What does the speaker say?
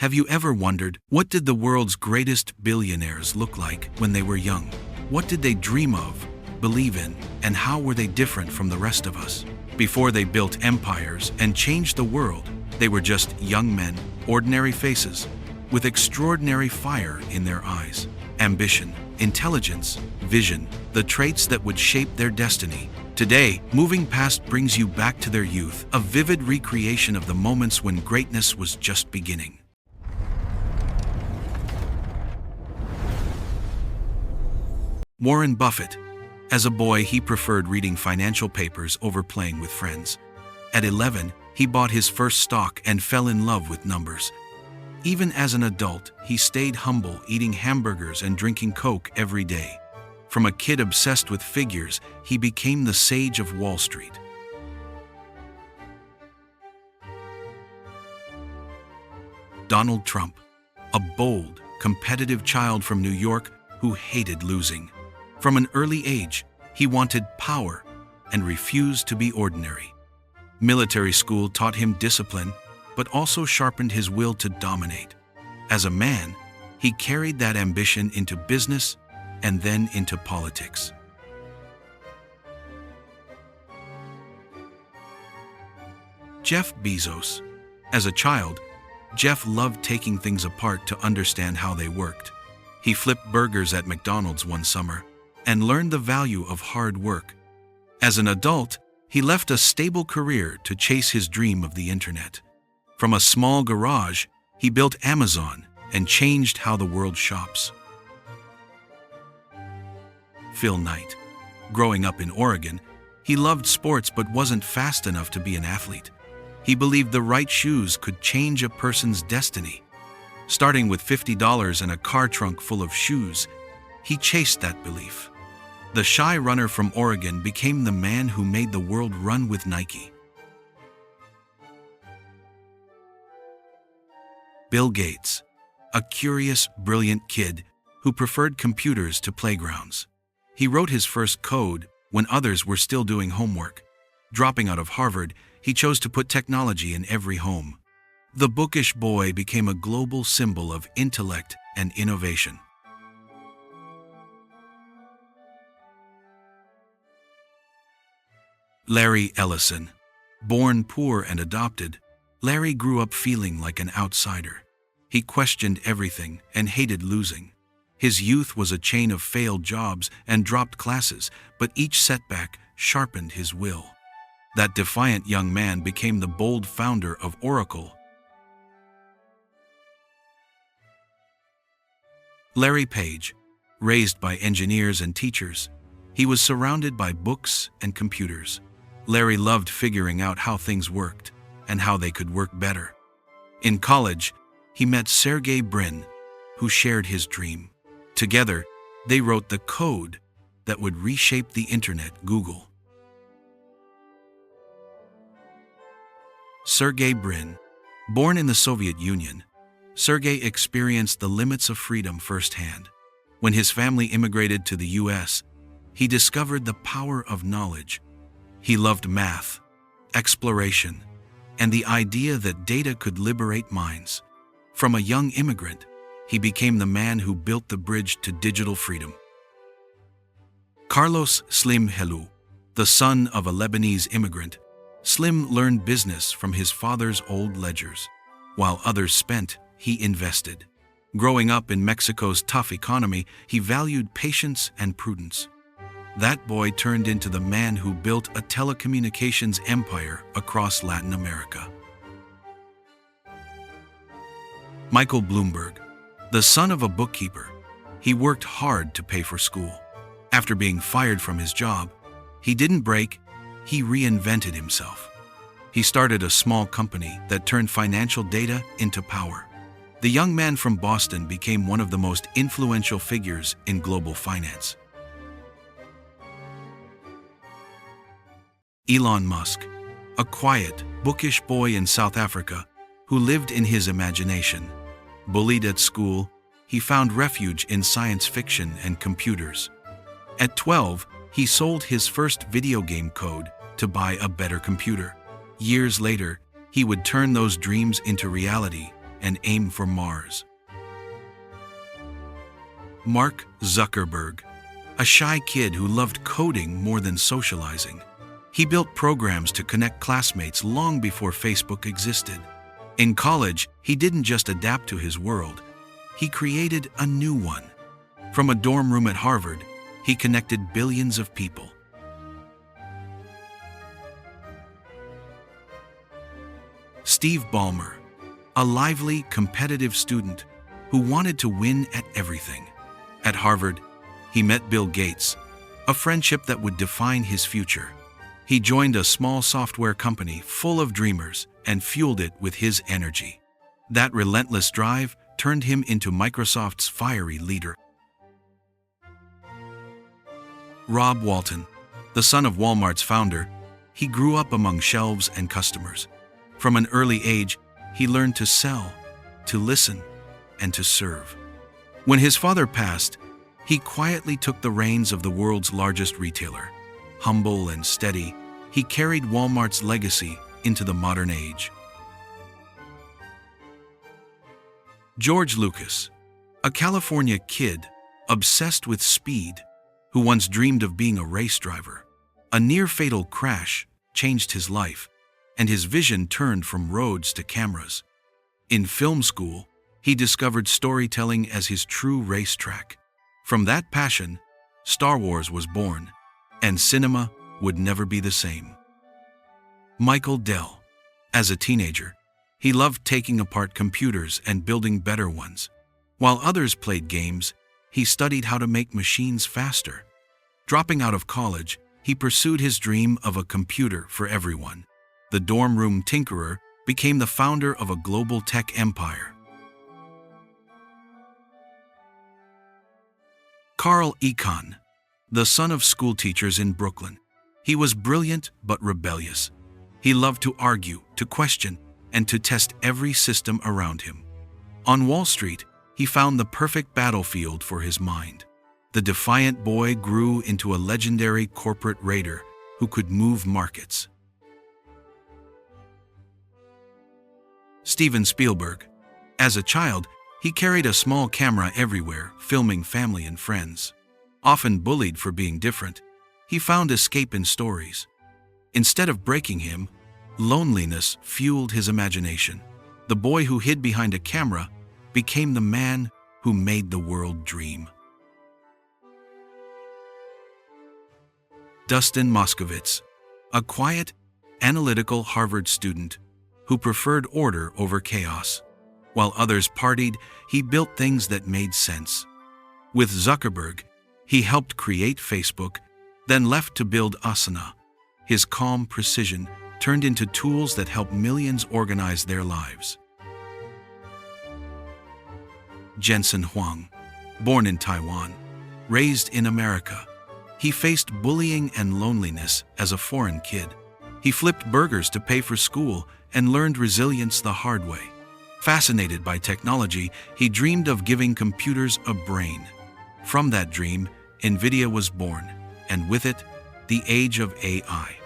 Have you ever wondered, what did the world's greatest billionaires look like when they were young? What did they dream of, believe in, and how were they different from the rest of us? Before they built empires and changed the world, they were just young men, ordinary faces, with extraordinary fire in their eyes. Ambition, intelligence, vision, the traits that would shape their destiny. Today, Moving Past brings you back to their youth, a vivid recreation of the moments when greatness was just beginning. Warren Buffett. As a boy, he preferred reading financial papers over playing with friends. At 11, he bought his first stock and fell in love with numbers. Even as an adult, he stayed humble, eating hamburgers and drinking Coke every day. From a kid obsessed with figures, he became the sage of Wall Street. Donald Trump. A bold, competitive child from New York who hated losing. From an early age, he wanted power and refused to be ordinary. Military school taught him discipline, but also sharpened his will to dominate. As a man, he carried that ambition into business and then into politics. Jeff Bezos. As a child, Jeff loved taking things apart to understand how they worked. He flipped burgers at McDonald's one summer and learned the value of hard work. As an adult, he left a stable career to chase his dream of the internet. From a small garage, he built Amazon and changed how the world shops. Phil Knight. Growing up in Oregon, he loved sports but wasn't fast enough to be an athlete. He believed the right shoes could change a person's destiny. Starting with $50 and a car trunk full of shoes, he chased that belief. The shy runner from Oregon became the man who made the world run with Nike. Bill Gates. A curious, brilliant kid who preferred computers to playgrounds. He wrote his first code when others were still doing homework. Dropping out of Harvard, he chose to put technology in every home. The bookish boy became a global symbol of intellect and innovation. Larry Ellison. Born poor and adopted, Larry grew up feeling like an outsider. He questioned everything and hated losing. His youth was a chain of failed jobs and dropped classes, but each setback sharpened his will. That defiant young man became the bold founder of Oracle. Larry Page. Raised by engineers and teachers, he was surrounded by books and computers. Larry loved figuring out how things worked and how they could work better. In college, he met Sergey Brin, who shared his dream. Together, they wrote the code that would reshape the internet, Google. Sergey Brin. Born in the Soviet Union, Sergey experienced the limits of freedom firsthand. When his family immigrated to the US, he discovered the power of knowledge. He loved math, exploration, and the idea that data could liberate minds. From a young immigrant, he became the man who built the bridge to digital freedom. Carlos Slim Helou. The son of a Lebanese immigrant, Slim learned business from his father's old ledgers. While others spent, he invested. Growing up in Mexico's tough economy, he valued patience and prudence. That boy turned into the man who built a telecommunications empire across Latin America. Michael Bloomberg. The son of a bookkeeper, he worked hard to pay for school. After being fired from his job, he didn't break, he reinvented himself. He started a small company that turned financial data into power. The young man from Boston became one of the most influential figures in global finance. Elon Musk. A quiet, bookish boy in South Africa who lived in his imagination. Bullied at school, he found refuge in science fiction and computers. At 12, he sold his first video game code to buy a better computer. Years later, he would turn those dreams into reality and aim for Mars. Mark Zuckerberg, a shy kid who loved coding more than socializing. He built programs to connect classmates long before Facebook existed. In college, he didn't just adapt to his world, he created a new one. From a dorm room at Harvard, he connected billions of people. Steve Ballmer, a lively, competitive student who wanted to win at everything. At Harvard, he met Bill Gates, a friendship that would define his future. He joined a small software company full of dreamers and fueled it with his energy. That relentless drive turned him into Microsoft's fiery leader. Rob Walton, the son of Walmart's founder, he grew up among shelves and customers. From an early age, he learned to sell, to listen, and to serve. When his father passed, he quietly took the reins of the world's largest retailer. Humble and steady, he carried Walmart's legacy into the modern age. George Lucas, a California kid obsessed with speed, who once dreamed of being a race driver. A near-fatal crash changed his life, and his vision turned from roads to cameras. In film school, he discovered storytelling as his true racetrack. From that passion, Star Wars was born, and cinema would never be the same. Michael Dell, as a teenager, he loved taking apart computers and building better ones. While others played games, he studied how to make machines faster. Dropping out of college, he pursued his dream of a computer for everyone. The dorm room tinkerer became the founder of a global tech empire. Carl Icahn, the son of schoolteachers in Brooklyn. He was brilliant but rebellious. He loved to argue, to question, and to test every system around him. On Wall Street, he found the perfect battlefield for his mind. The defiant boy grew into a legendary corporate raider who could move markets. Steven Spielberg. As a child, he carried a small camera everywhere, filming family and friends. Often bullied for being different, he found escape in stories. Instead of breaking him, loneliness fueled his imagination. The boy who hid behind a camera became the man who made the world dream. Dustin Moskovitz, a quiet, analytical Harvard student who preferred order over chaos. While others partied, he built things that made sense. With Zuckerberg, he helped create Facebook, then left to build Asana. His calm precision turned into tools that help millions organize their lives. Jensen Huang, born in Taiwan, raised in America, he faced bullying and loneliness as a foreign kid. He flipped burgers to pay for school and learned resilience the hard way. Fascinated by technology, he dreamed of giving computers a brain. From that dream, NVIDIA was born, and with it, the age of AI.